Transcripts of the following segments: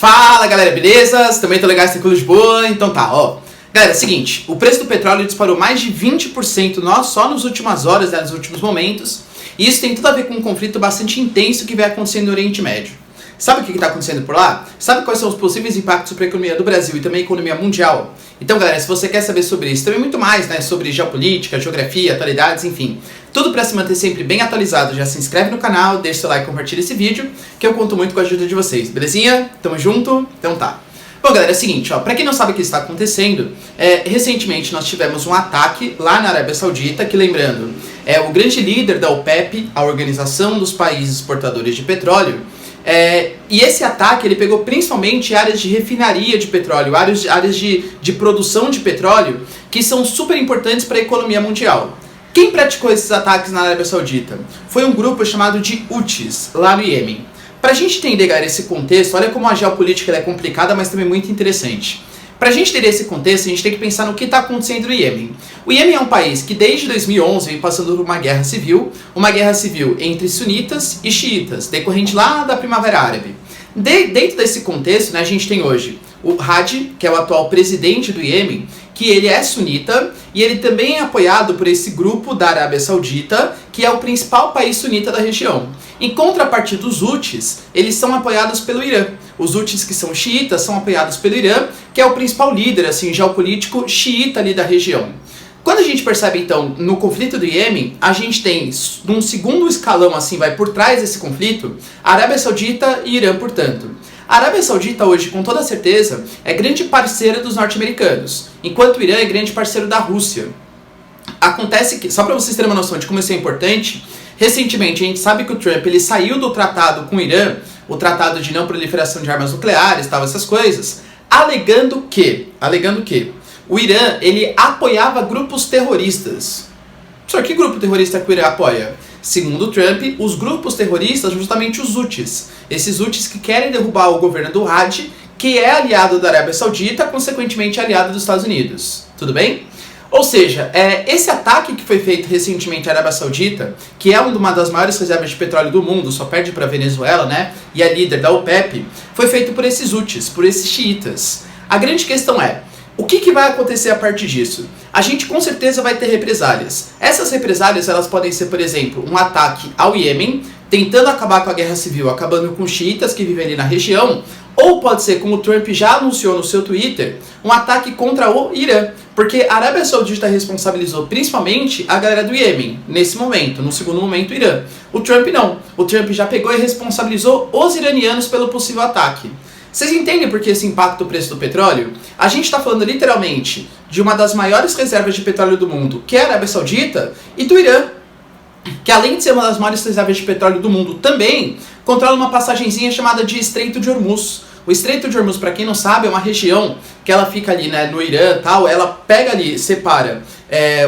Fala galera, beleza? Também tô legal, tranquilo de boa? Então tá, ó. Galera, é o seguinte, o preço do petróleo disparou mais de 20% só nas últimas horas, nos últimos momentos. E isso tem tudo a ver com um conflito bastante intenso que vem acontecendo no Oriente Médio. Sabe o que está acontecendo por lá? Sabe quais são os possíveis impactos para a economia do Brasil e também a economia mundial? Então, galera, se você quer saber sobre isso, também muito mais, né, sobre geopolítica, geografia, atualidades, enfim, tudo para se manter sempre bem atualizado, já se inscreve no canal, deixa seu like e compartilha esse vídeo, que eu conto muito com a ajuda de vocês, belezinha? Tamo junto? Então tá. Bom, galera, é o seguinte, ó, pra quem não sabe o que está acontecendo, recentemente nós tivemos um ataque lá na Arábia Saudita, que lembrando, é o grande líder da OPEP, a Organização dos Países Exportadores de Petróleo, e esse ataque ele pegou principalmente áreas de refinaria de petróleo, áreas de produção de petróleo, que são super importantes para a economia mundial. Quem praticou esses ataques na Arábia Saudita? Foi um grupo chamado de Houthis, lá no Iêmen. Para a gente entender, galera, esse contexto, olha como a geopolítica é complicada, mas também muito interessante. Para a gente entender esse contexto, a gente tem que pensar no que está acontecendo no Iêmen. O Iêmen é um país que desde 2011 vem passando por uma guerra civil entre sunitas e xiitas, decorrente lá da Primavera Árabe. Dentro desse contexto, né, a gente tem hoje o Hadi, que é o atual presidente do Iêmen, que ele é sunita e ele também é apoiado por esse grupo da Arábia Saudita, que é o principal país sunita da região. Em contrapartida, os Houthis, eles são apoiados pelo Irã. Os Houthis, que são xiitas, são apoiados pelo Irã, que é o principal líder assim, geopolítico xiita ali da região. Quando a gente percebe, então, no conflito do Iêmen, a gente tem, num segundo escalão, assim, vai por trás desse conflito, a Arábia Saudita e Irã, portanto. A Arábia Saudita hoje, com toda certeza, é grande parceira dos norte-americanos, enquanto o Irã é grande parceiro da Rússia. Acontece que, só para vocês terem uma noção de como isso é importante, recentemente a gente sabe que o Trump ele saiu do tratado com o Irã, o tratado de não proliferação de armas nucleares, tal, essas coisas, alegando que o Irã ele apoiava grupos terroristas. Só que grupo terrorista que o Irã apoia? Segundo o Trump, os grupos terroristas, justamente os Houthis. Esses Houthis que querem derrubar o governo do Hadi, que é aliado da Arábia Saudita, consequentemente aliado dos Estados Unidos. Tudo bem? Ou seja, esse ataque que foi feito recentemente à Arábia Saudita, que é uma das maiores reservas de petróleo do mundo, só perde para a Venezuela, né? E é líder da OPEP, foi feito por esses Houthis, por esses xiitas. A grande questão é, o que vai acontecer a partir disso? A gente com certeza vai ter represálias. Essas represálias elas podem ser, por exemplo, um ataque ao Iêmen, tentando acabar com a guerra civil, acabando com os xiitas que vivem ali na região, ou pode ser, como o Trump já anunciou no seu Twitter, um ataque contra o Irã, porque a Arábia Saudita responsabilizou principalmente a galera do Iêmen, nesse momento, no segundo momento o Irã. O Trump não, o Trump já pegou e responsabilizou os iranianos pelo possível ataque. Vocês entendem por que esse impacto do preço do petróleo? A gente está falando literalmente de uma das maiores reservas de petróleo do mundo, que é a Arábia Saudita, e do Irã, que além de ser uma das maiores reservas de petróleo do mundo também, controla uma passagenzinha chamada de Estreito de Hormuz. O Estreito de Hormuz, para quem não sabe, é uma região que ela fica ali, né, no Irã e tal, ela pega ali, separa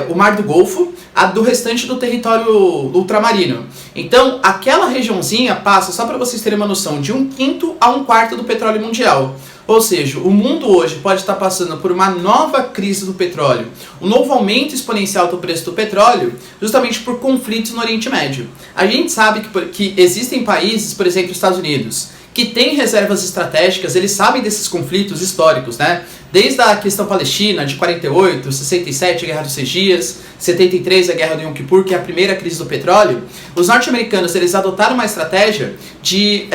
o Mar do Golfo do restante do território ultramarino. Então, aquela regiãozinha passa, só para vocês terem uma noção, de 1/5 a 1/4 do petróleo mundial. Ou seja, o mundo hoje pode estar passando por uma nova crise do petróleo, um novo aumento exponencial do preço do petróleo, justamente por conflitos no Oriente Médio. A gente sabe que existem países, por exemplo, os Estados Unidos, que têm reservas estratégicas, eles sabem desses conflitos históricos, né? Desde a questão palestina, de 48, 67, a Guerra dos 6 Dias, 73, a Guerra do Yom Kippur, que é a primeira crise do petróleo, os norte-americanos eles adotaram uma estratégia de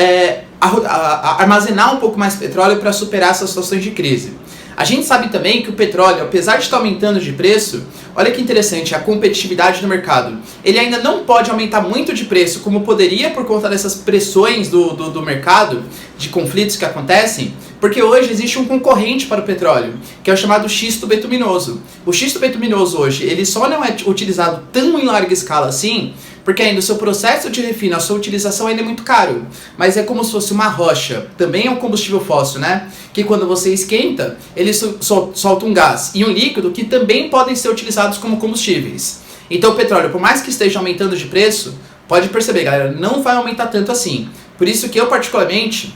armazenar um pouco mais petróleo para superar essas situações de crise. A gente sabe também que o petróleo, apesar de estar aumentando de preço, olha que interessante, a competitividade no mercado. Ele ainda não pode aumentar muito de preço como poderia por conta dessas pressões do mercado, de conflitos que acontecem, porque hoje existe um concorrente para o petróleo, que é o chamado xisto betuminoso. O xisto betuminoso hoje, ele só não é utilizado tão em larga escala assim, porque ainda o seu processo de refino, a sua utilização ainda é muito caro. Mas é como se fosse uma rocha, também é um combustível fóssil, né? Que quando você esquenta, ele solta um gás e um líquido que também podem ser utilizados como combustíveis. Então o petróleo, por mais que esteja aumentando de preço, pode perceber, galera, não vai aumentar tanto assim. Por isso que eu particularmente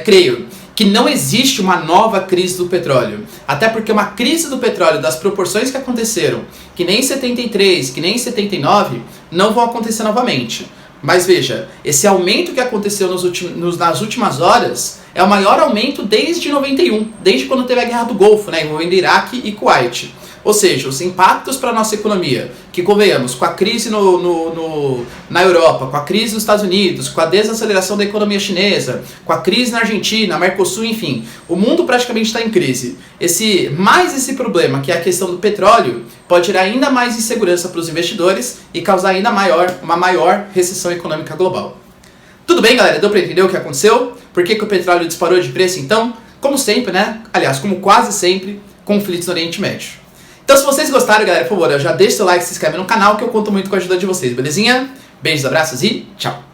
creio que não existe uma nova crise do petróleo. Até porque uma crise do petróleo das proporções que aconteceram, que nem em 73, que nem em 79, não vão acontecer novamente. Mas veja, esse aumento que aconteceu nas últimas horas É o maior aumento desde 91, desde quando teve a Guerra do Golfo, né, envolvendo Iraque e Kuwait. Ou seja, os impactos para a nossa economia, que convenhamos, com a crise na Europa, com a crise nos Estados Unidos, com a desaceleração da economia chinesa, com a crise na Argentina, Mercosul, enfim, o mundo praticamente está em crise. Esse problema, que é a questão do petróleo, pode gerar ainda mais insegurança para os investidores e causar ainda uma maior recessão econômica global. Tudo bem, galera? Deu para entender o que aconteceu? Por que o petróleo disparou de preço, então? Como sempre, né? Aliás, como quase sempre, conflitos no Oriente Médio. Então, se vocês gostaram, galera, por favor, já deixa o seu like, se inscreve no canal, que eu conto muito com a ajuda de vocês, belezinha? Beijos, abraços e tchau!